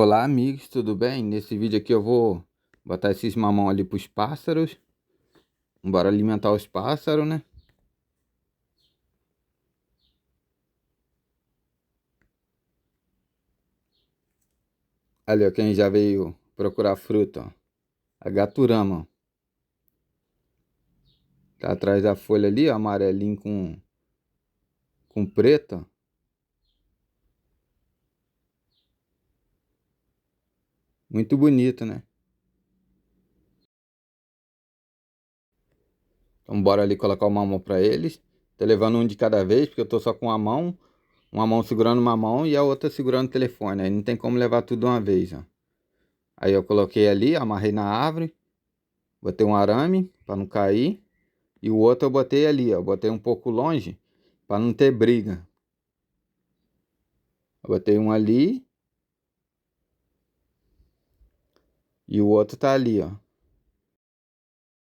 Olá, amigos, tudo bem? Nesse vídeo aqui eu vou botar esses mamão ali pros pássaros. Bora alimentar os pássaros, né? Ali, ó, quem já veio procurar fruta, ó. A gaturama, ó. Tá atrás da folha ali, ó, amarelinho com preto, ó. Muito bonito, né? Então bora ali colocar o mamão pra eles. Tô levando um de cada vez, porque eu tô só com uma mão segurando uma mão e a outra segurando o telefone. Aí não tem como levar tudo de uma vez, ó. Aí eu coloquei ali, amarrei na árvore, botei um arame pra não cair. E o outro eu botei ali, ó. Botei um pouco longe para não ter briga. Eu botei um ali e o outro tá ali, ó.